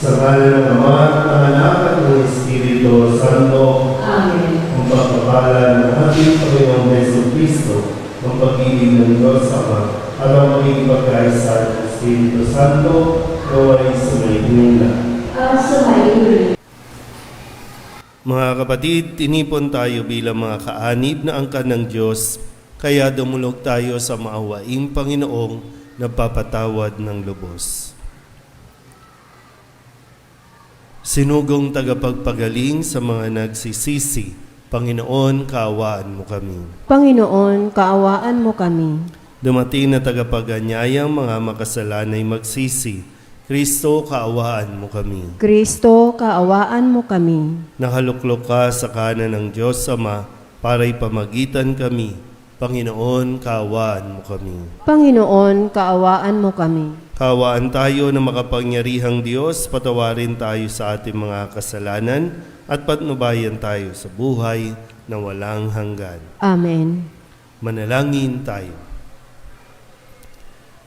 Sa ngalan ng Ama at ng Anak at ng Espiritu Santo. Amen. Ang pagpapala ng ating Panginoong Jesucristo, ang pag-ibig ng Diyos Ama, at ang magiging pagkaisa ng Espiritu Santo, naway sumayin na. Sumayin. Mga kapatid, tinipon tayo bilang mga kaanib na angkan ng Diyos, kaya dumulog tayo sa maawaing Panginoong nagpapatawad ng lubos. Sinugong tagapagpagaling sa mga nagsisisi, Panginoon, kaawaan mo kami. Panginoon, kaawaan mo kami. Dumating na tagapaganyayang mga makasalanay magsisi, Kristo, kaawaan mo kami. Kristo, kaawaan mo kami. Nakaluklok ka sa kanan ng Diyos Ama para ipamagitan kami. Panginoon, kaawaan mo kami. Panginoon, kaawaan mo kami. Kaawaan tayo na makapangyarihang Diyos, patawarin tayo sa ating mga kasalanan at patnubayan tayo sa buhay na walang hanggan. Amen. Manalangin tayo.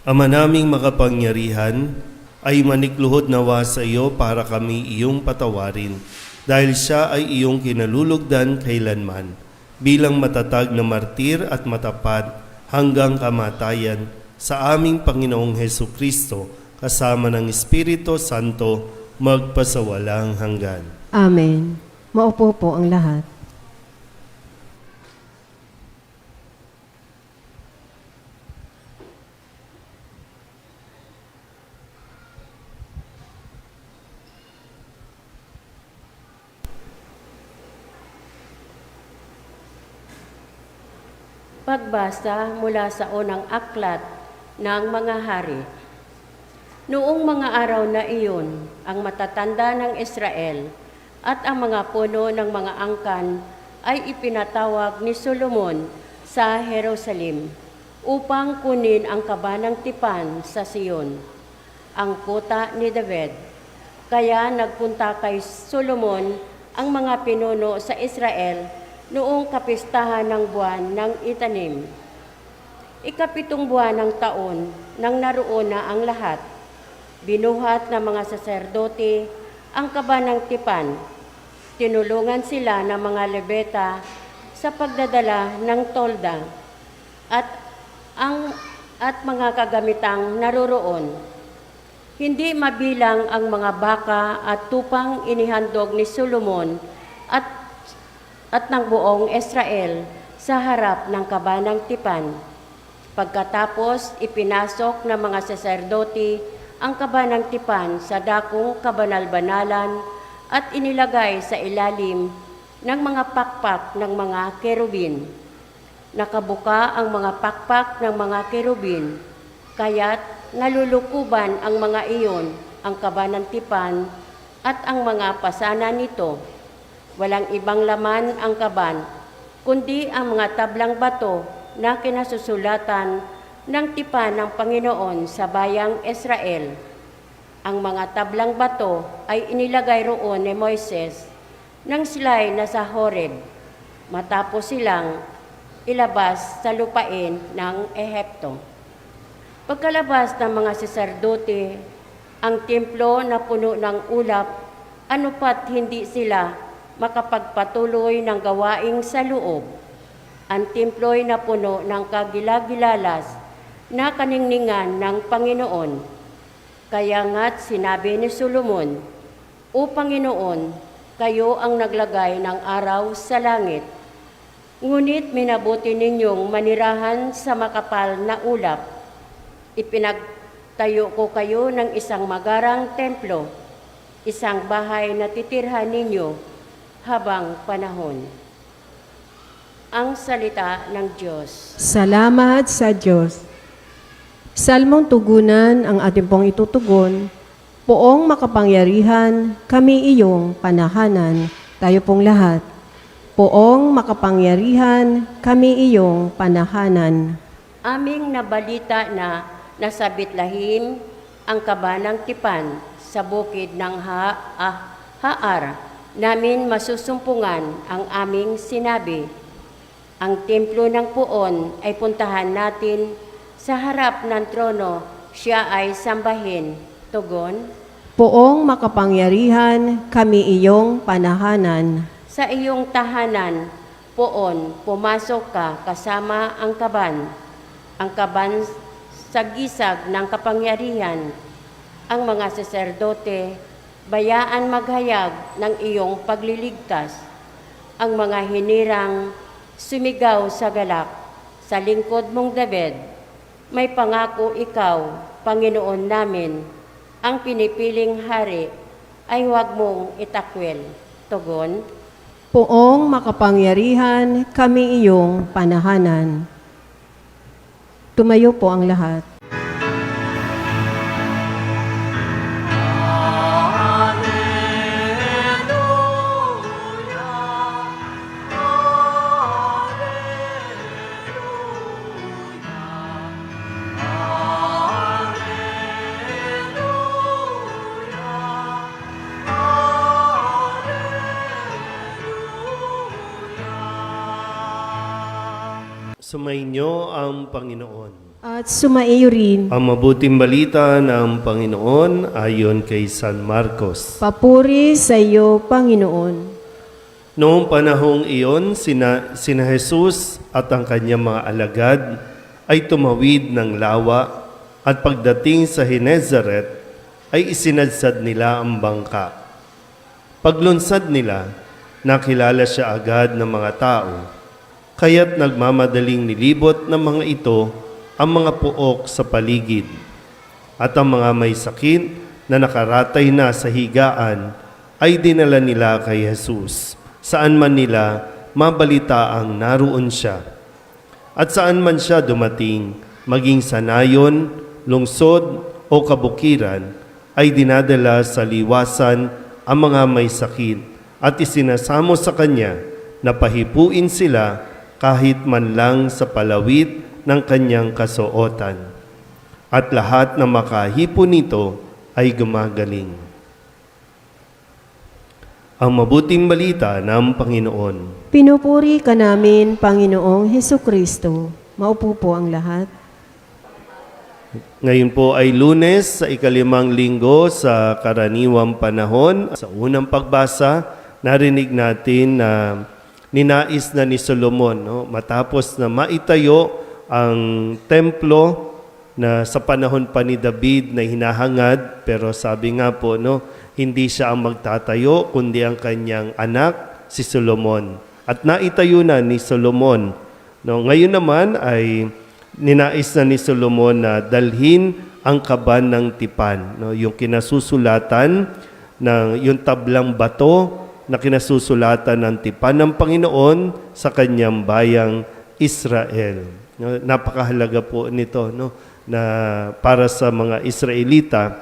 Ama naming makapangyarihan, ay manikluhod nawa sa iyo para kami iyong patawarin, dahil siya ay iyong kinalulugdan kailanman, bilang matatag na martir at matapat hanggang kamatayan sa aming Panginoong Hesukristo, kasama ng Espiritu Santo, magpasawalang hanggan. Amen. Maupo po ang lahat. Pagbasa mula sa unang aklat ng mga hari. Noong mga araw na iyon, ang matatanda ng Israel at ang mga puno ng mga angkan ay ipinatawag ni Solomon sa Jerusalem upang kunin ang kabanang tipan sa Sion, ang kuta ni David. Kaya nagpunta kay Solomon ang mga pinuno sa Israel noong kapistahan ng buwan ng Itanim. Ikapitong buwan ng taon nang naroon na ang lahat. Binuhat ng mga saserdote ang kabanang tipan. Tinulungan sila ng mga lebeta sa pagdadala ng tolda at mga kagamitang naroroon. Hindi mabilang ang mga baka at tupang inihandog ni Solomon at ng buong Israel sa harap ng kabanang tipan. Pagkatapos, ipinasok ng mga saserdote ang kabanang tipan sa dakong kabanal-banalan at inilagay sa ilalim ng mga pakpak ng mga kerubin. Nakabuka ang mga pakpak ng mga kerubin, kaya't nalulukuban ang mga iyon, ang kabanang tipan at ang mga pasana nito. Walang ibang laman ang kaban, kundi ang mga tablang bato na kinasusulatan ng tipan ng Panginoon sa bayang Israel. Ang mga tablang bato ay inilagay roon ni Moises nang sila'y nasa Horeb, matapos silang ilabas sa lupain ng Ehipto. Pagkalabas ng mga saserdote, ang templo na puno ng ulap, anupat hindi sila makapagpatuloy ng gawaing sa loob. Ang templo'y napuno ng kagilagilalas na kaningningan ng Panginoon. Kaya nga't sinabi ni Solomon, O Panginoon, kayo ang naglagay ng araw sa langit. Ngunit minabuti ninyong manirahan sa makapal na ulap. Ipinagtayo ko kayo ng isang magarang templo, isang bahay na titirhan ninyo habang panahon. Ang salita ng Diyos. Salamat sa Diyos. Salmong tugunan ang ating pong itutugon. Poong makapangyarihan, kami iyong panahanan. Tayo pong lahat. Poong makapangyarihan, kami iyong panahanan. Aming nabalita na nasa Betlehem ang kabanang tipan sa bukid ng Haar. Namin masusumpungan ang aming sinabi. Ang templo ng Poon ay puntahan natin sa harap ng trono, siya ay sambahin. Tugon, Poong makapangyarihan, kami iyong panahanan. Sa iyong tahanan, poon, pumasok ka kasama ang kaban sa gisag ng kapangyarihan, ang mga saserdote, bayaan maghayag ng iyong pagliligtas, ang mga hinirang sumigaw sa galak, sa lingkod mong David, may pangako ikaw, Panginoon namin, ang pinipiling hari ay huwag mong itakwil. Tugon, Poong makapangyarihan, kami iyong panahanan. Tumayo po ang lahat. Sumainyo ang Panginoon. At sumaiyo rin. Ang mabuting balita ng Panginoon ayon kay San Marcos. Papuri sa iyo, Panginoon. Noong panahong iyon, sina Jesus at ang kanyang mga alagad ay tumawid ng lawa at pagdating sa Genezaret ay isinadsad nila ang bangka. Paglunsad nila, nakilala siya agad ng mga tao. Kaya't nagmamadaling nilibot ng mga ito ang mga puok sa paligid. At ang mga may sakit na nakaratay na sa higaan ay dinala nila kay Jesus. Saan man nila mabalita ang naroon siya. At saan man siya dumating, maging sa nayon, lungsod o kabukiran, ay dinadala sa liwasan ang mga may sakit at isinasamo sa kanya na pahipuin sila kahit man lang sa palawit ng kanyang kasuotan. At lahat na makahipo nito ay gumagaling. Ang mabuting balita ng Panginoon. Pinupuri ka namin, Panginoong Hesukristo. Maupo po ang lahat. Ngayon po ay Lunes sa ikalimang linggo sa karaniwang panahon. Sa unang pagbasa, narinig natin na ninais na ni Solomon, matapos na maitayo ang templo na sa panahon pa ni David na hinahangad, pero sabi nga po, hindi siya ang magtatayo, kundi ang kanyang anak, si Solomon. At naitayo na ni Solomon. Ngayon naman ay ninais na ni Solomon na dalhin ang kaban ng tipan, yung kinasusulatan ng yung tablang bato na kinasusulatan ng tipan ng Panginoon sa kanyang bayang Israel. Napakahalaga po nito na para sa mga Israelita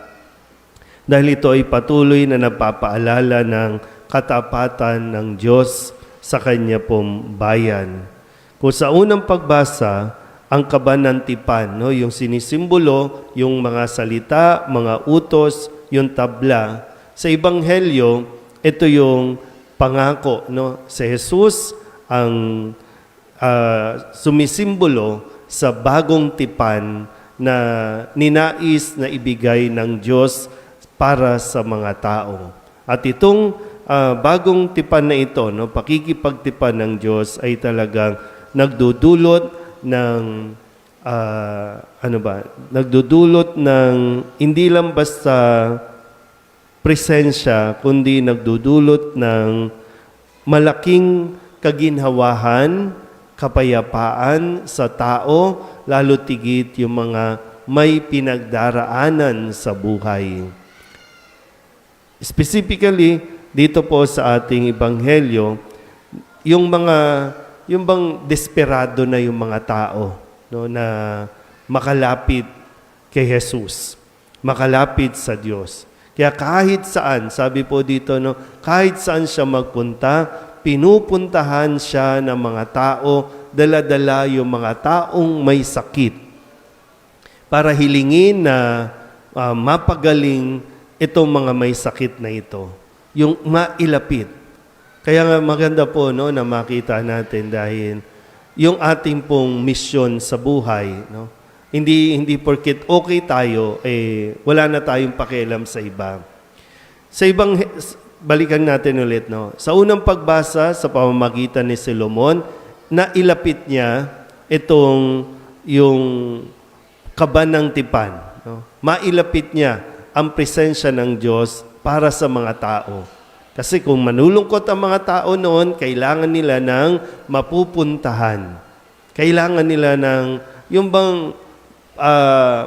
dahil ito ay patuloy na napapaalala ng katapatan ng Diyos sa kanya pong bayan. Kung sa unang pagbasa, ang kaban ng tipan, yung sinisimbolo, yung mga salita, mga utos, yung tabla. Sa Ebanghelyo, ito yung pangako, si Jesus ang sumisimbolo sa bagong tipan na ninais na ibigay ng Diyos para sa mga tao. At itong bagong tipan na ito, pakikipagtipan ng Diyos ay talagang nagdudulot ng nagdudulot ng hindi lang basta presensya, kundi nagdudulot ng malaking kaginhawahan, kapayapaan sa tao, lalo tigit yung mga may pinagdaraanan sa buhay. Specifically, dito po sa ating Ebanghelyo, yung bang desperado na yung mga tao na makalapit kay Jesus, makalapit sa Diyos. Kaya kahit saan, sabi po dito, kahit saan siya magpunta, pinupuntahan siya ng mga tao, dala-dala yung mga taong may sakit para hilingin na mapagaling itong mga may sakit na ito, yung mailapit. Kaya nga maganda po na makita natin dahil yung ating pong misyon sa buhay, hindi porket okay tayo, wala na tayong pakialam sa iba. Sa balikan natin ulit, no? Sa unang pagbasa, sa pamamagitan ni Solomon, nailapit niya yung kaban ng tipan. No? Mailapit niya ang presensya ng Diyos para sa mga tao. Kasi kung manulungkot ang mga tao noon, kailangan nila ng mapupuntahan. Kailangan nila ng yung bang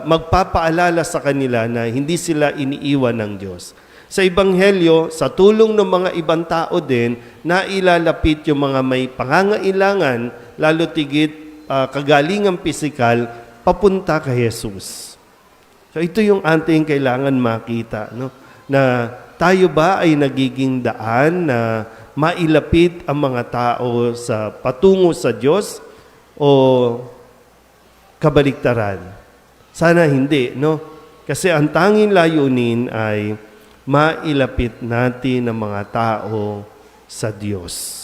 magpapaalala sa kanila na hindi sila iniiwan ng Diyos. Sa Ebanghelyo, sa tulong ng mga ibang tao din, nailalapit yung mga may pangangailangan, lalo tigit kagalingang pisikal, papunta kay Jesus. So ito yung ating kailangan makita, no? Na tayo ba ay nagiging daan na mailapit ang mga tao sa patungo sa Diyos o kabaliktaran? Sana hindi, no? Kasi ang tanging layunin ay mailapit natin ang mga tao sa Diyos.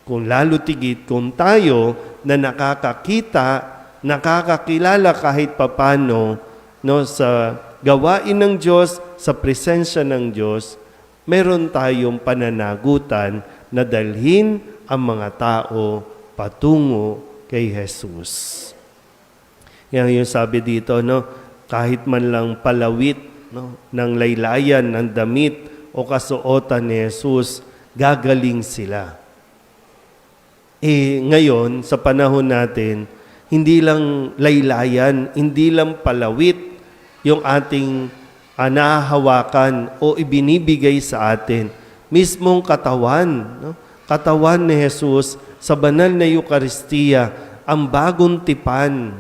Kung lalo tigit, kung tayo na nakakakita, nakakakilala kahit papano, no, sa gawain ng Diyos, sa presensya ng Diyos, meron tayong pananagutan na dalhin ang mga tao patungo kay Jesus. Yan yung sabi dito, no, kahit man lang palawit, no, ng laylayan, ng damit o kasuotan ni Jesus, gagaling sila. Ngayon, sa panahon natin, hindi lang laylayan, hindi lang palawit yung ating nahahawakan o ibinibigay sa atin. Mismong katawan, no? Katawan ni Jesus sa banal na Eucharistia, ang bagong tipan,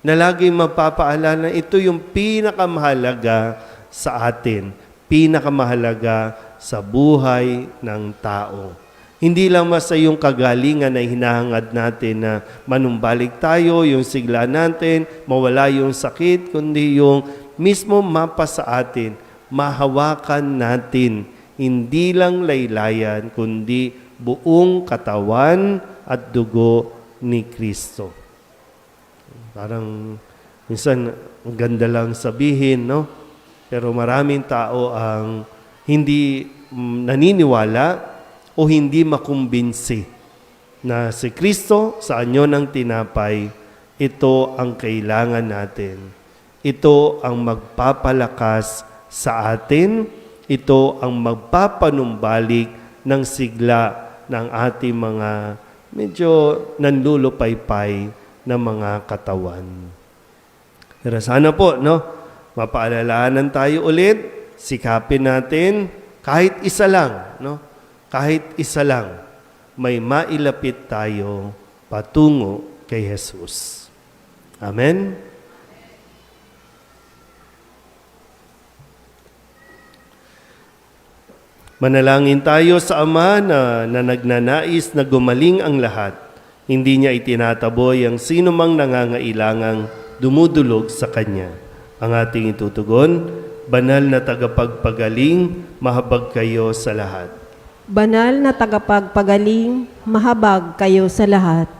na laging magpapaalala, ito yung pinakamahalaga sa atin, pinakamahalaga sa buhay ng tao. Hindi lang sa yung kagalingan na hinahangad natin na manumbalik tayo, yung sigla natin, mawala yung sakit, kundi yung mismo mapa sa atin, mahawakan natin, hindi lang laylayan, kundi buong katawan at dugo ni Kristo. Parang minsan ang ganda lang sabihin, no? Pero maraming tao ang hindi naniniwala o hindi makumbinsi na si Kristo sa anyo ng tinapay, ito ang kailangan natin. Ito ang magpapalakas sa atin. Ito ang magpapanumbalik ng sigla ng ating mga medyo nanlulupaypay na mga katawan. Pero sana po, no, mapaalalahanan tayo ulit, sikapin natin kahit isa lang, no? Kahit isa lang, may mailapit tayo patungo kay Jesus. Amen? Manalangin tayo sa Ama na nagnanais na gumaling ang lahat. Hindi niya itinataboy ang sino mang nangangailangang dumudulog sa Kanya. Ang ating itutugon, banal na tagapagpagaling, mahabag kayo sa lahat. Banal na tagapagpagaling, mahabag kayo sa lahat.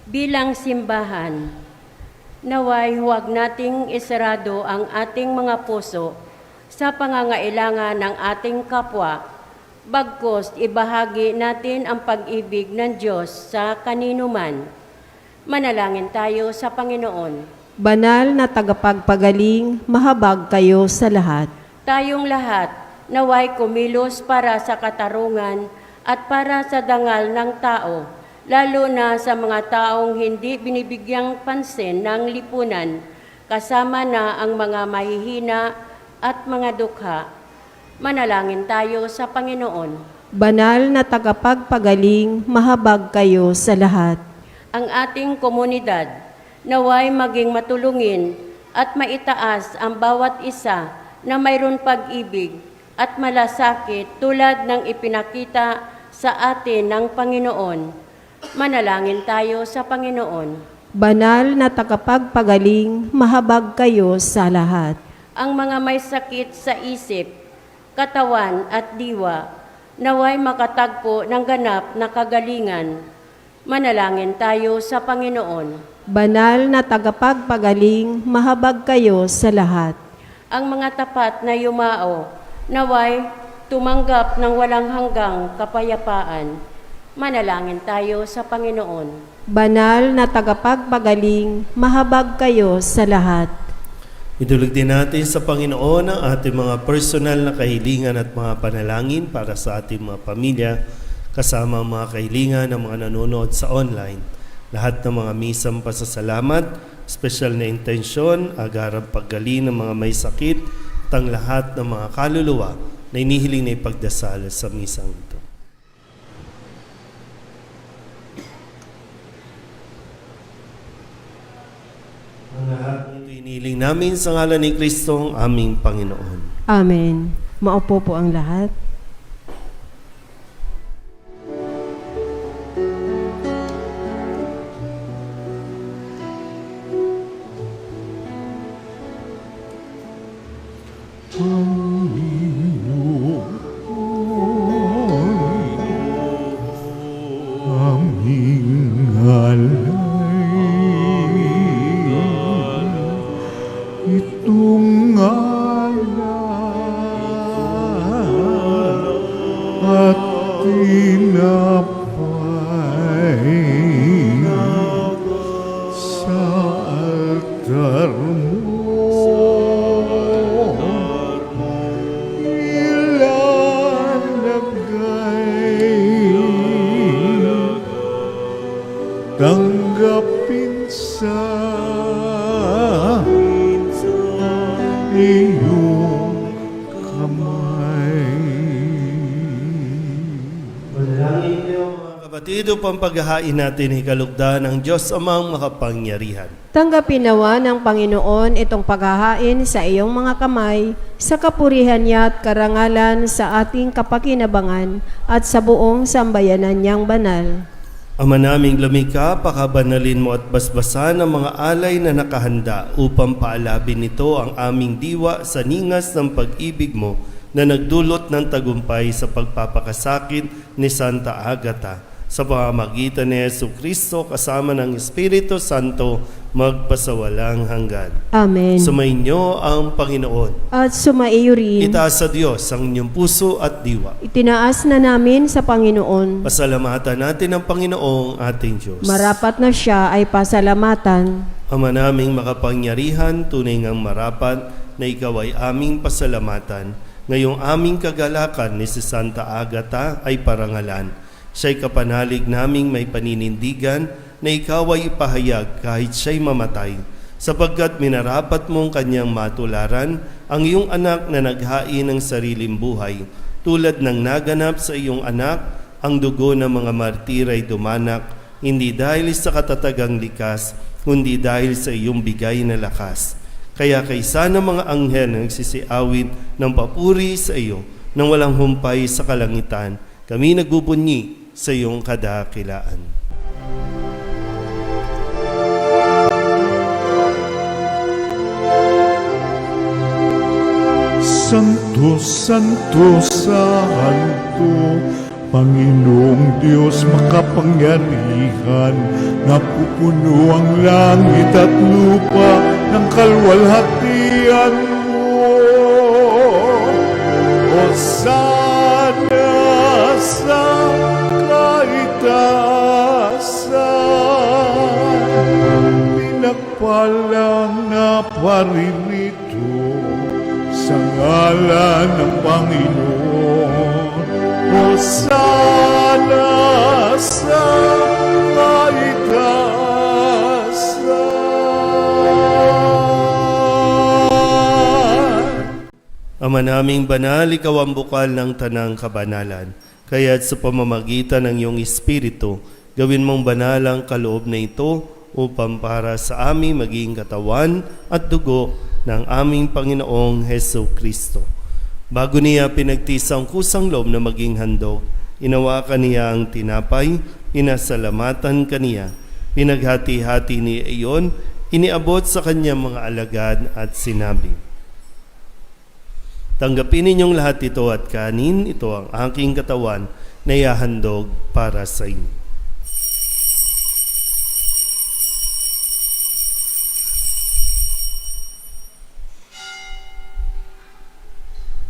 Bilang simbahan, naway huwag nating isarado ang ating mga puso sa pangangailangan ng ating kapwa, bagkus ibahagi natin ang pag-ibig ng Diyos sa kanino man. Manalangin tayo sa Panginoon. Banal na tagapagpagaling, mahabag kayo sa lahat. Tayong lahat, naway kumilos para sa katarungan at para sa dangal ng tao, lalo na sa mga taong hindi binibigyang pansin ng lipunan, kasama na ang mga mahihina at mga dukha. Manalangin tayo sa Panginoon. Banal na tagapagpagaling, mahabag kayo sa lahat. Ang ating komunidad, naway maging matulungin at maitaas ang bawat isa na mayroon pag-ibig at malasakit tulad ng ipinakita sa atin ng Panginoon. Manalangin tayo sa Panginoon. Banal na tagapagpagaling, mahabag kayo sa lahat. Ang mga may sakit sa isip, katawan at diwa, naway makatagpo ng ganap na kagalingan. Manalangin tayo sa Panginoon. Banal na tagapagpagaling, mahabag kayo sa lahat. Ang mga tapat na yumao, naway tumanggap ng walang hanggang kapayapaan. Manalangin tayo sa Panginoon. Banal na tagapagpagaling, mahabag kayo sa lahat. Idulog din natin sa Panginoon ang ating mga personal na kahilingan at mga panalangin para sa ating mga pamilya, kasama ang mga kahilingan ng mga nanonood sa online. Lahat ng mga misang pasasalamat, espesyal na intensyon, agarang paggaling ng mga may sakit, at ang lahat ng mga kaluluwa na inihiling na ipagdasal sa misang ito. Ang lahat nito inihiling namin sa ngalan ni Kristo, ang aming Panginoon. Amen. Maupo po ang lahat. Itong at tinapay sa altar mo, ilalagay, tanggapin sa iyong kamay. Manalangin niyo mga kapatid upang paghahain natin ikalugdan ng Diyos amang makapangyarihan. Tanggapin nawa ng Panginoon itong paghahain sa iyong mga kamay, sa kapurihan niya at karangalan sa ating kapakinabangan at sa buong sambayanan niyang banal. Ama naming lumikha, pakabanalin mo at basbasan ang mga alay na nakahanda upang paalabin nito ang aming diwa sa ningas ng pag-ibig mo na nagdulot ng tagumpay sa pagpapakasakit ni Santa Agata. Sa pamamagitan ni Jesucristo kasama ng Espiritu Santo magpasawalang hanggan. Amen. Sumainyo ang Panginoon. At sumaiyo rin. Itaas sa Diyos ang inyong puso at diwa. Itinaas na namin sa Panginoon. Pasalamatan natin ang Panginoong ating Diyos. Marapat na siya ay pasalamatan. Ama naming makapangyarihan, tunay ngang marapat na ikaw ay aming pasalamatan. Ngayong aming kagalakan ni si Santa Agata ay parangalan. Siya'y kapanalig naming may paninindigan na ikaw ay ipahayag kahit siya'y mamatay, sapagkat minarapat mong kanyang matularan ang iyong anak na naghain ng sariling buhay, tulad ng naganap sa iyong anak, ang dugo ng mga martiray dumanak, hindi dahil sa katatagang likas, kundi dahil sa iyong bigay na lakas. Kaya kaysa ng mga anghel na nagsisiawit ng papuri sa iyo, nang walang humpay sa kalangitan, kami nagbubunyi sa iyong kadakilaan. Santo, Santo, Santo, Panginoong Diyos makapangyarihan, napupuno ang langit at lupa ng kalwalhatian mo. Hosana sa kaitaasan, pinagpalang na paririto sa ngalan ng Panginoon. Hosana sa kaitaasan. Ama naming banal, ikaw ang bukal ng tanang kabanalan. Kaya't sa pamamagitan ng iyong Espiritu, gawin mong banal ang kaloob na ito upang para sa aming maging katawan at dugo ng aming Panginoong Jesucristo. Bago niya pinagtisang kusang loob na maging handog, inawakan niya ang tinapay, inasalamatan kaniya, pinaghati-hati niya iyon, iniabot sa kanyang mga alagad at sinabi, "Tanggapin ninyong lahat ito at kanin, ito ang aking katawan na ihahandog para sa inyo."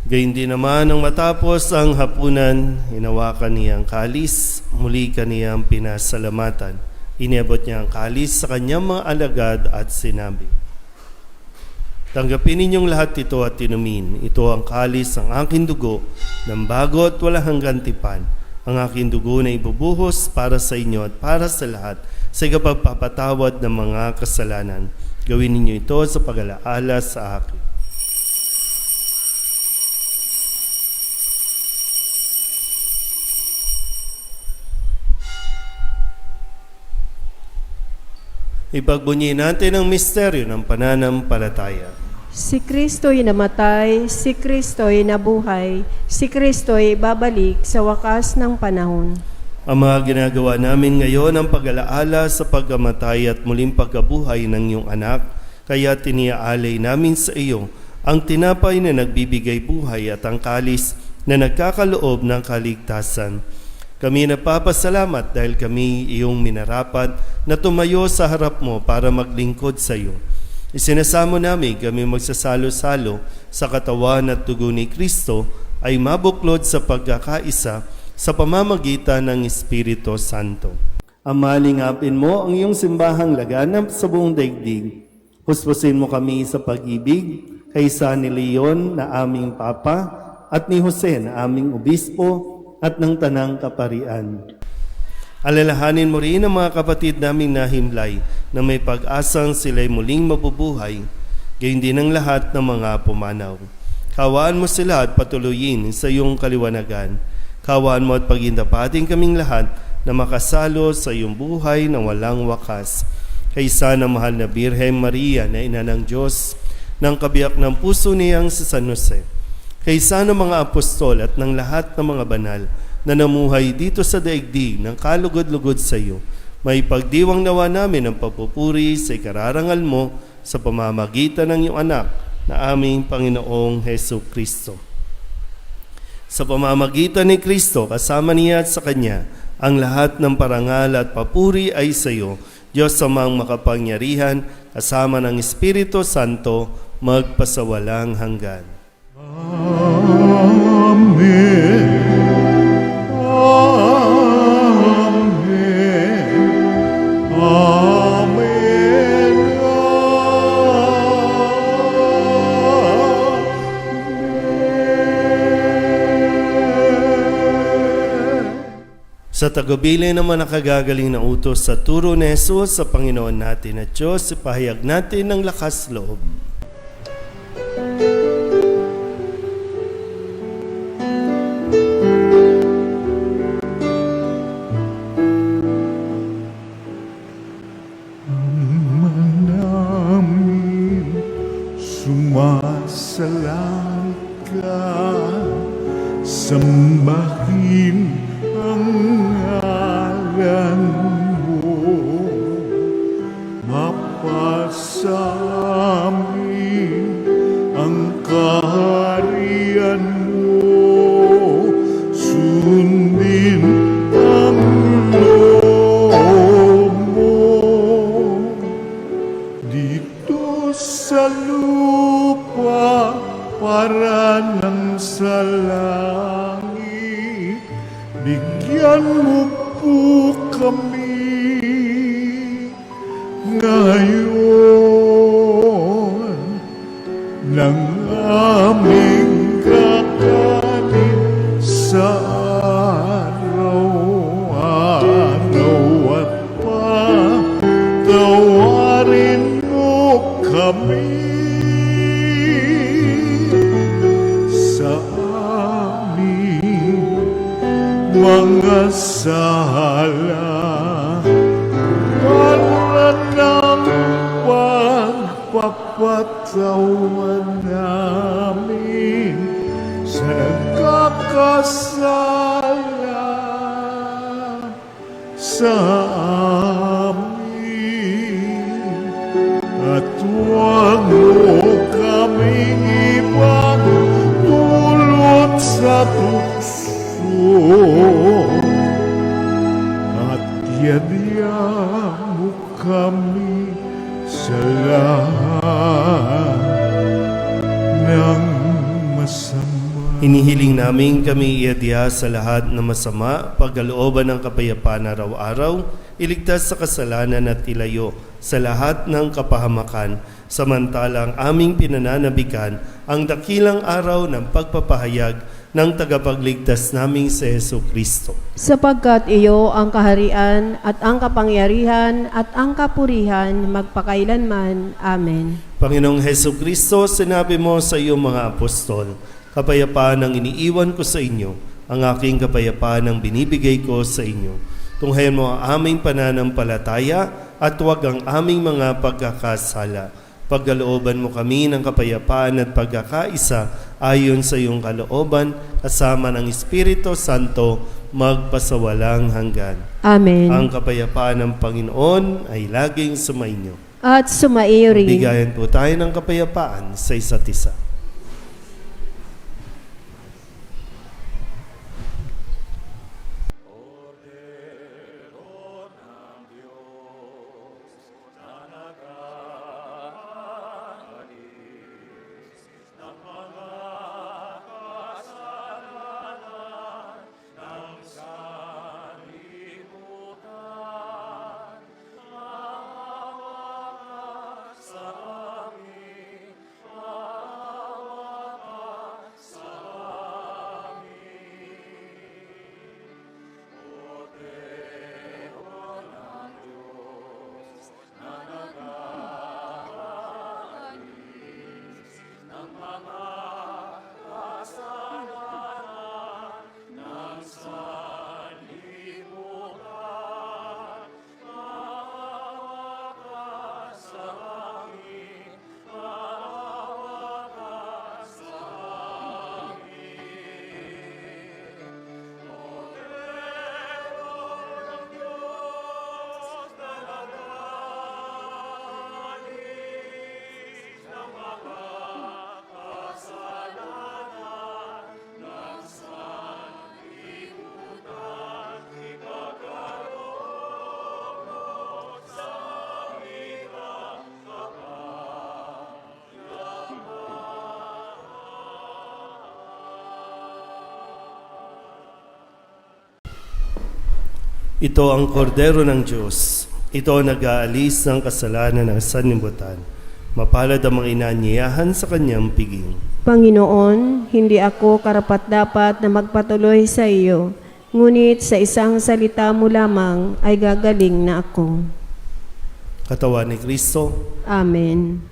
Gayun din naman nang matapos ang hapunan, hinawakan niya ang kalis, muli kaniyang pinasalamatan. Iniabot niya ang kalis sa kanyang mga alagad at sinabi, "Tanggapin ninyong lahat ito at inumin. Ito ang kalis ng aking dugo, ng bago at walang hanggang tipan. Ang aking dugo na ibubuhos para sa inyo at para sa lahat sa ikapagpapatawad ng mga kasalanan. Gawin ninyo ito sa pag-alaala sa akin." Ipagbunyi natin ang misteryo ng pananampalataya. Si Kristo'y namatay, si Kristo'y nabuhay, si Kristo'y babalik sa wakas ng panahon. Ang mga ginagawa namin ngayon ang pag-alaala sa pagkamatay at muling pagkabuhay ng iyong anak, kaya tiniaalay namin sa iyo ang tinapay na nagbibigay buhay at ang kalis na nagkakaloob ng kaligtasan. Kami napapasalamat dahil kami iyong minarapat na tumayo sa harap mo para maglingkod sa iyo. Isinasamo namin kami magsasalo-salo sa katawan at dugo ni Kristo ay mabuklod sa pagkakaisa sa pamamagitan ng Espiritu Santo. Amalingapin mo ang iyong simbahang laganap sa buong daigdig. Huspusin mo kami sa pag-ibig kay San Leon na aming Papa at ni Jose na aming Obispo at ng Tanang Kaparian. Alalahanin mo rin ang mga kapatid naming nahimlay na may pag-asang sila'y muling mabubuhay, gayon din ang lahat ng mga pumanaw. Kawaan mo sila at patuloyin sa iyong kaliwanagan. Kawaan mo at pagindapating kaming lahat na makasalo sa iyong buhay na walang wakas. Kaysa ng mahal na Birhen Maria na ina ng Diyos, ng kabiyak ng puso niyang si San Jose, kaysa ng mga apostol at ng lahat ng mga banal na namuhay dito sa daigdig ng kalugod-lugod sa iyo, may pagdiwang nawa namin ang papupuri sa ikararangal mo sa pamamagitan ng iyong anak na aming Panginoong Hesu Kristo. Sa pamamagitan ni Kristo, kasama niya at sa Kanya, ang lahat ng parangal at papuri ay sa iyo, Diyos amang makapangyarihan, kasama ng Espiritu Santo, magpasawalang hanggan. Amen. Amen. Amen. Sa tagubilin naman nakagagaling na utos sa turo ni Jesus sa Panginoon natin at Diyos, ipahayag natin ng lakas loob. Sumasalangit ka, sambahin ang ngalan mo, mapasamin ang kaharian mo, sundin ang loob mo dito sa lupa para nang sa langit. Bigyan mo po kami ngayon ng aming kakanin sa araw-araw at patawarin mo kami sa aming mga sala para ng pagpapatawad namin sa nagkakasala sa amin, at huwag mo kaming ipagdulot sa tukso, at yadya mo kami sa lahat ng masama. Hinihiling namin kami iadya sa lahat na masama, pagkalooban ng kapayapaan araw-araw, iligtas sa kasalanan at ilayo sa lahat ng kapahamakan, samantalang aming pinananabikan ang dakilang araw ng pagpapahayag ng tagapagligtas naming si Hesu Kristo. Sapagkat iyo ang kaharian at ang kapangyarihan at ang kapurihan magpakailanman. Amen. Panginoong Hesu Kristo, sinabi mo sa iyong mga apostol, kapayapaan ang iniiwan ko sa inyo, ang aking kapayapaan ang binibigay ko sa inyo. Tunghayan mo ang aming pananampalataya at huwag ang aming mga pagkakasala. Pagkalooban mo kami ng kapayapaan at pagkakaisa ayon sa iyong kalooban, kasama ng Espiritu Santo, magpasawalang hanggan. Amen. Ang kapayapaan ng Panginoon ay laging sumainyo. At sumaiyo rin. Bigayan po tayo ng kapayapaan sa isa't isa. Ito ang kordero ng Diyos. Ito ang nag-aalis ng kasalanan ng sanlibutan. Mapalad ang mga inaanyayahan sa kanyang piging. Panginoon, hindi ako karapat-dapat na magpatuloy sa iyo, ngunit sa isang salita mo lamang ay gagaling na ako. Katawan ni Kristo. Amen.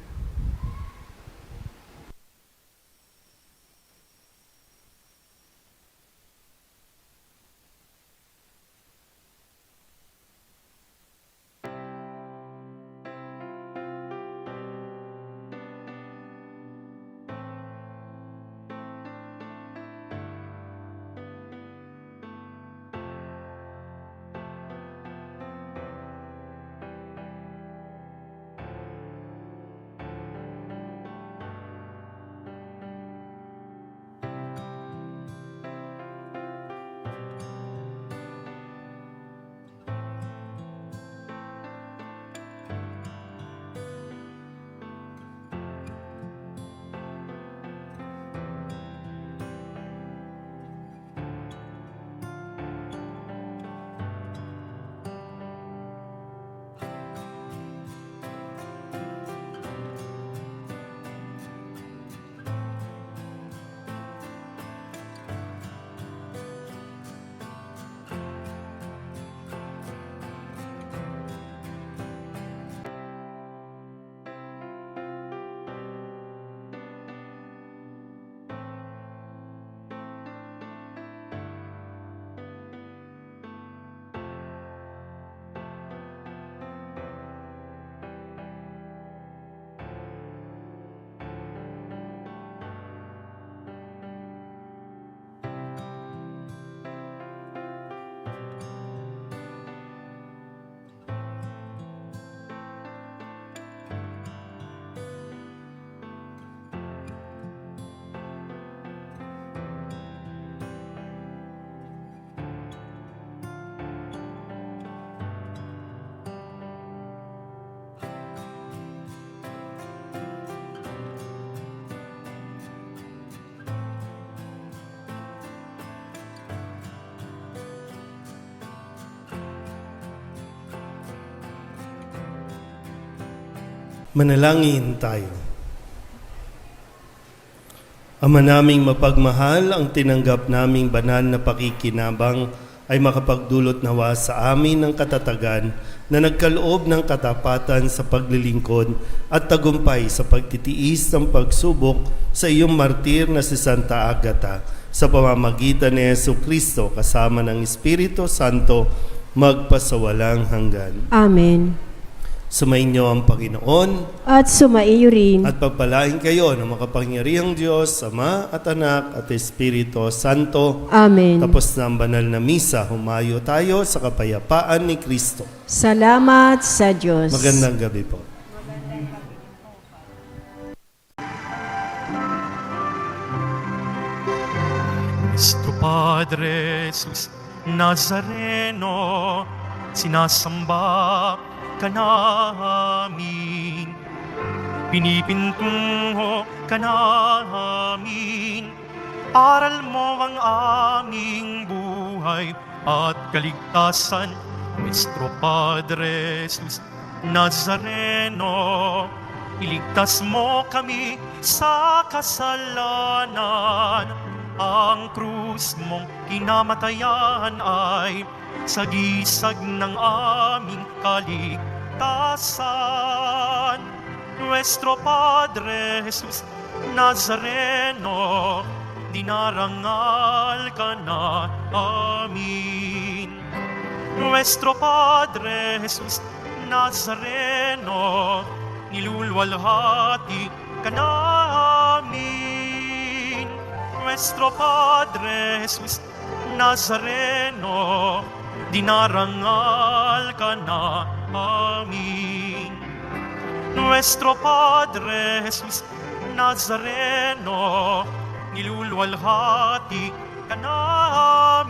Manalangin tayo. Ama naming mapagmahal, ang tinanggap naming banal na pakikinabang ay makapagdulot nawa sa amin ng katatagan na nagkaloob ng katapatan sa paglilingkod at tagumpay sa pagtitiis ng pagsubok sa iyong martir na si Santa Agata sa pamamagitan ni Jesucristo kasama ng Espiritu Santo magpasawalang hanggan. Amen. Sumainyo ang Panginoon At sumaiyo rin. at pagpalain kayo ng makapangyarihang Diyos, Ama at Anak at Espiritu Santo. Amen. Tapos na ang banal na misa, humayo tayo sa kapayapaan ni Kristo. Salamat sa Diyos. Magandang gabi po. Nuestro Padre Jesus Nazareno, sinasamba ka namin, pinipintungo ka namin, aral mo ang aming buhay at kaligtasan. Nuestro Padre Jesus Nazareno, iligtas mo kami sa kasalanan. Ang krus mong kinamatayan ay sagisag ng aming kaligtasan. Nuestro Padre Jesus Nazareno, dinarangal ka na amin. Nuestro Padre Jesus Nazareno, nilulwalhati ka namin. Nuestro Padre Jesus Nazareno, dinarangal ka na amin. Nuestro Padre Jesus Nazareno, nilulwalhati ka namin.